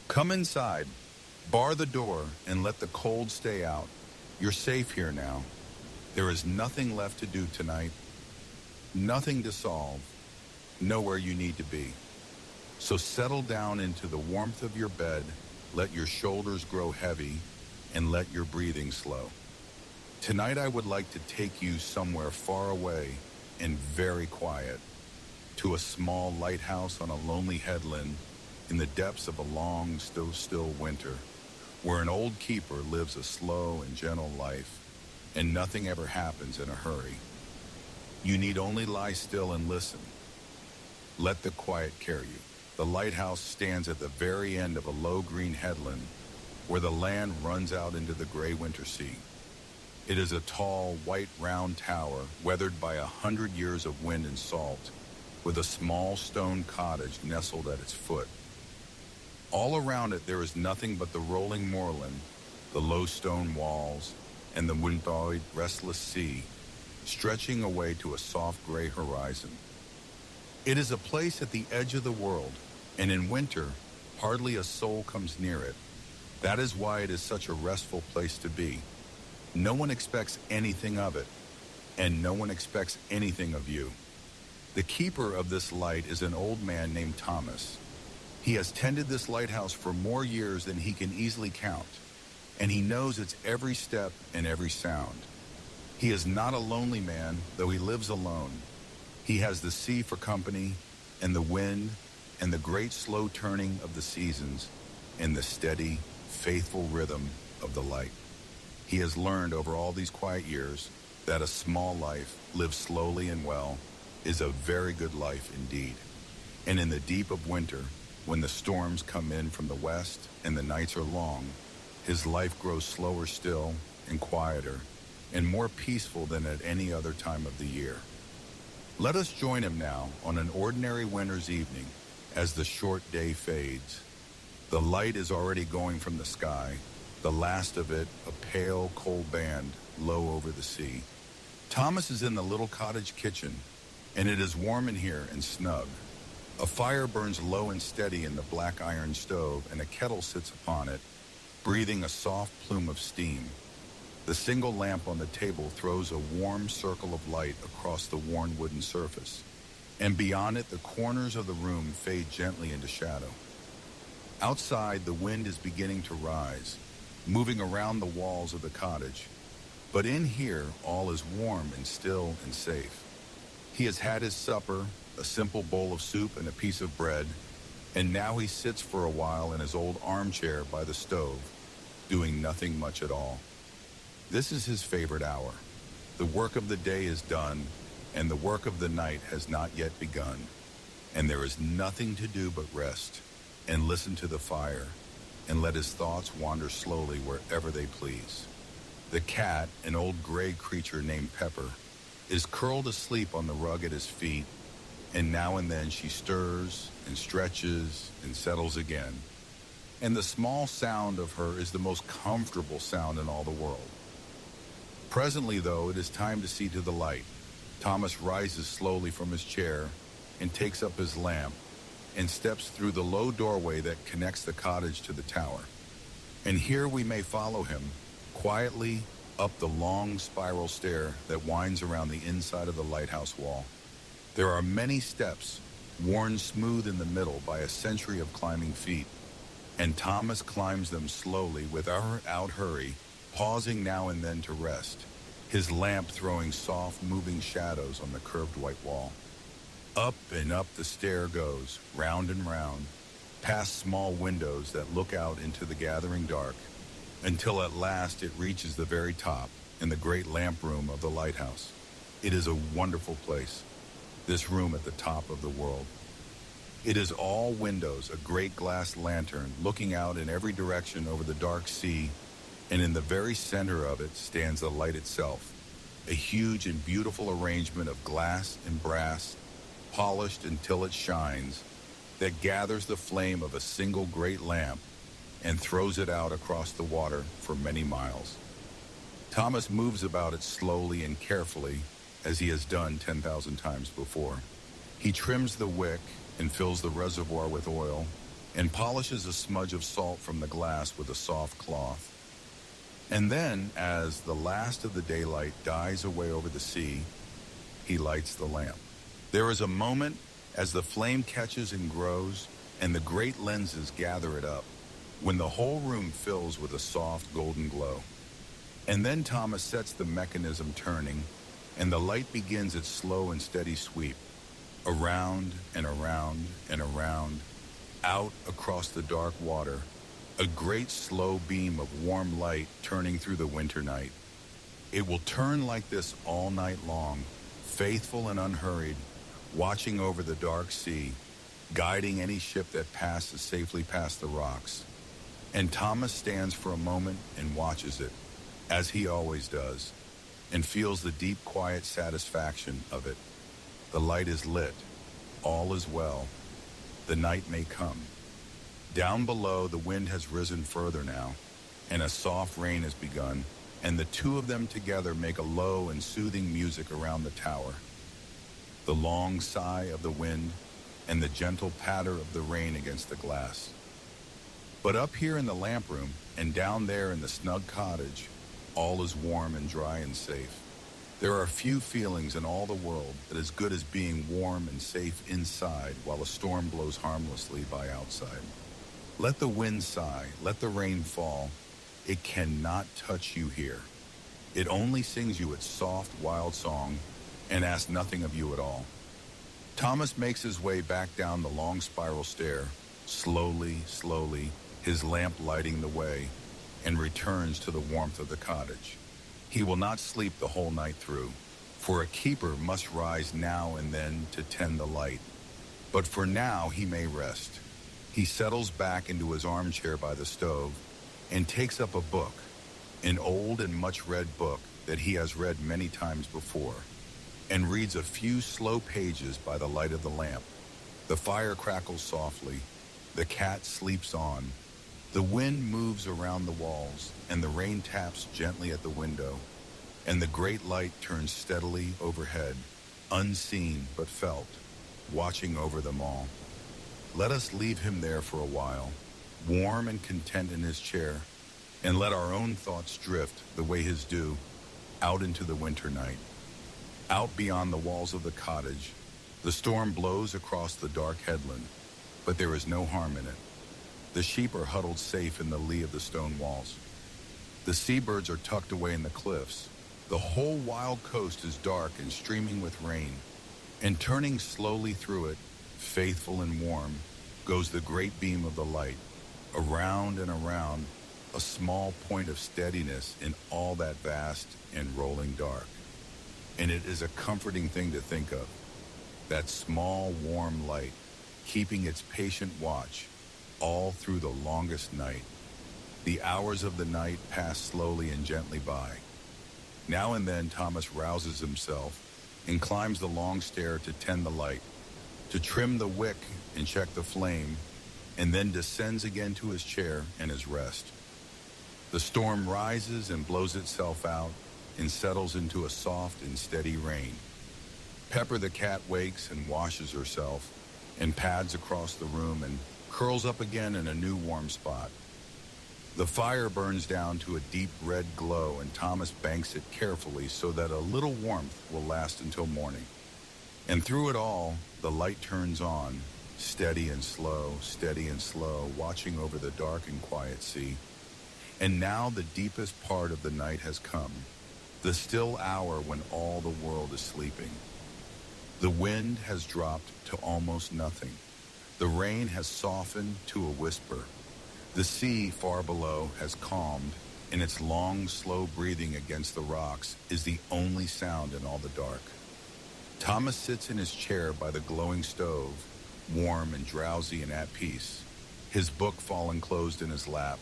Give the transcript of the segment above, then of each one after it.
Come inside, bar the door, and let the cold stay out. You're safe here now. There is nothing left to do tonight, nothing to solve, nowhere you need to be. So settle down into the warmth of your bed, let your shoulders grow heavy, and let your breathing slow. Tonight I would like to take you somewhere far away and very quiet, to a small lighthouse on a lonely headland in the depths of a long, still winter, where an old keeper lives a slow and gentle life, and nothing ever happens in a hurry. You need only lie still and listen. Let the quiet carry you. The lighthouse stands at the very end of a low green headland where the land runs out into the gray winter sea. It is a tall, white, round tower weathered by 100 years of wind and salt, with a small stone cottage nestled at its foot. All around it there is nothing but the rolling moorland, the low stone walls, and the wind-buoyed, restless sea, stretching away to a soft gray horizon. It is a place at the edge of the world, and in winter, hardly a soul comes near it. That is why it is such a restful place to be. No one expects anything of it, and no one expects anything of you. The keeper of this light is an old man named Thomas. He has tended this lighthouse for more years than he can easily count, and he knows its every step and every sound. He is not a lonely man, though he lives alone. He has the sea for company, and the wind, and the great slow turning of the seasons, and the steady, faithful rhythm of the light. He has learned over all these quiet years that a small life, lived slowly and well, is a very good life indeed. And in the deep of winter, when the storms come in from the west and the nights are long, his life grows slower still and quieter and more peaceful than at any other time of the year. Let us join him now on an ordinary winter's evening as the short day fades. The light is already going from the sky, the last of it a pale, cold band low over the sea. Thomas is in the little cottage kitchen, and it is warm in here and snug. A fire burns low and steady in the black iron stove, and a kettle sits upon it, breathing a soft plume of steam. The single lamp on the table throws a warm circle of light across the worn wooden surface, and beyond it the corners of the room fade gently into shadow. Outside, the wind is beginning to rise, moving around the walls of the cottage, but in here all is warm and still and safe. He has had his supper, a simple bowl of soup and a piece of bread, and now he sits for a while in his old armchair by the stove, doing nothing much at all. This is his favorite hour. The work of the day is done, and the work of the night has not yet begun, and there is nothing to do but rest and listen to the fire and let his thoughts wander slowly wherever they please. The cat, an old gray creature named Pepper, is curled asleep on the rug at his feet, and now and then she stirs and stretches and settles again. And the small sound of her is the most comfortable sound in all the world. Presently, though, it is time to see to the light. Thomas rises slowly from his chair and takes up his lamp and steps through the low doorway that connects the cottage to the tower. And here we may follow him, quietly up the long spiral stair that winds around the inside of the lighthouse wall. There are many steps, worn smooth in the middle by a century of climbing feet, and Thomas climbs them slowly without hurry, pausing now and then to rest, his lamp throwing soft, moving shadows on the curved white wall. Up and up the stair goes, round and round, past small windows that look out into the gathering dark, until at last it reaches the very top in the great lamp room of the lighthouse. It is a wonderful place, this room at the top of the world. It is all windows, a great glass lantern looking out in every direction over the dark sea, and in the very center of it stands the light itself, a huge and beautiful arrangement of glass and brass, polished until it shines, that gathers the flame of a single great lamp and throws it out across the water for many miles. Thomas moves about it slowly and carefully, as he has done 10,000 times before. He trims the wick and fills the reservoir with oil, and polishes a smudge of salt from the glass with a soft cloth. And then, as the last of the daylight dies away over the sea, he lights the lamp. There is a moment as the flame catches and grows, and the great lenses gather it up, when the whole room fills with a soft golden glow. And then Thomas sets the mechanism turning, and the light begins its slow and steady sweep, around and around and around, out across the dark water, a great slow beam of warm light turning through the winter night. It will turn like this all night long, faithful and unhurried, watching over the dark sea, guiding any ship that passes safely past the rocks. And Thomas stands for a moment and watches it, as he always does, and feels the deep, quiet satisfaction of it. The light is lit. All is well. The night may come. Down below, the wind has risen further now, and a soft rain has begun, and the two of them together make a low and soothing music around the tower. The long sigh of the wind and the gentle patter of the rain against the glass. But up here in the lamp room and down there in the snug cottage, all is warm and dry and safe. There are few feelings in all the world that as good as being warm and safe inside while a storm blows harmlessly by outside. Let the wind sigh, let the rain fall. It cannot touch you here. It only sings you its soft, wild song and asks nothing of you at all. Thomas makes his way back down the long spiral stair, slowly, slowly, his lamp lighting the way, and returns to the warmth of the cottage. He will not sleep the whole night through, for a keeper must rise now and then to tend the light. But for now he may rest. He settles back into his armchair by the stove and takes up a book, an old and much-read book that he has read many times before, and reads a few slow pages by the light of the lamp. The fire crackles softly. The cat sleeps on. The wind moves around the walls, and the rain taps gently at the window, and the great light turns steadily overhead, unseen but felt, watching over them all. Let us leave him there for a while, warm and content in his chair, and let our own thoughts drift the way his do, out into the winter night. Out beyond the walls of the cottage, the storm blows across the dark headland, but there is no harm in it. The sheep are huddled safe in the lee of the stone walls. The seabirds are tucked away in the cliffs. The whole wild coast is dark and streaming with rain, and turning slowly through it, faithful and warm, goes the great beam of the light, around and around, a small point of steadiness in all that vast and rolling dark. And it is a comforting thing to think of, that small, warm light, keeping its patient watch all through the longest night. The hours of the night pass slowly and gently by. Now and then Thomas rouses himself and climbs the long stair to tend the light, to trim the wick and check the flame, and then descends again to his chair and his rest. The storm rises and blows itself out and settles into a soft and steady rain. Pepper the cat wakes and washes herself and pads across the room and curls up again in a new warm spot. The fire burns down to a deep red glow, and Thomas banks it carefully so that a little warmth will last until morning. And through it all, the light turns on, steady and slow, watching over the dark and quiet sea. And now the deepest part of the night has come, the still hour when all the world is sleeping. The wind has dropped to almost nothing. The rain has softened to a whisper. The sea far below has calmed, and its long, slow breathing against the rocks is the only sound in all the dark. Thomas sits in his chair by the glowing stove, warm and drowsy and at peace, his book fallen closed in his lap,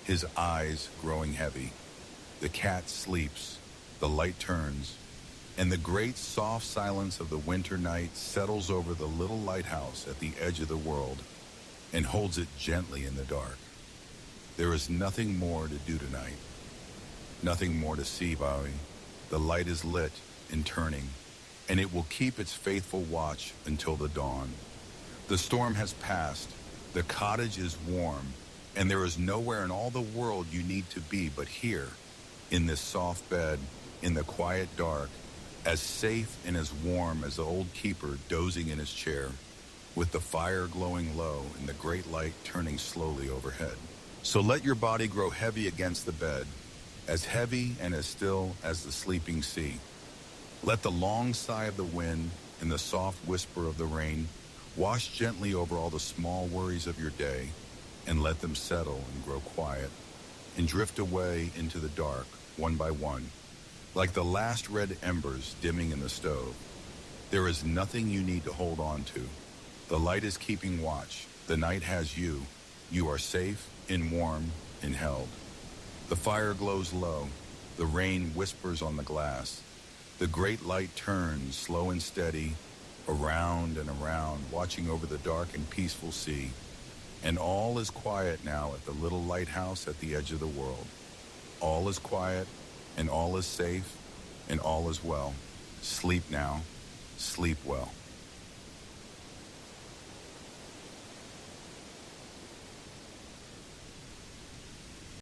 his eyes growing heavy. The cat sleeps, the light turns, and the great soft silence of the winter night settles over the little lighthouse at the edge of the world and holds it gently in the dark. There is nothing more to do tonight, nothing more to see, Bowie. The light is lit and turning, and it will keep its faithful watch until the dawn. The storm has passed, The cottage is warm, and there is nowhere in all the world you need to be but here, in this soft bed, in the quiet dark, as safe and as warm as the old keeper dozing in his chair, with the fire glowing low and the great light turning slowly overhead. So let your body grow heavy against the bed, as heavy and as still as the sleeping sea. Let the long sigh of the wind and the soft whisper of the rain wash gently over all the small worries of your day, and let them settle and grow quiet and drift away into the dark, one by one, like the last red embers dimming in the stove. There is nothing you need to hold on to. The light is keeping watch. The night has you. You are safe and warm and held. The fire glows low. The rain whispers on the glass. The great light turns slow and steady, around and around, watching over the dark and peaceful sea. And all is quiet now at the little lighthouse at the edge of the world. All is quiet, and all is safe, and all is well. Sleep now. Sleep well.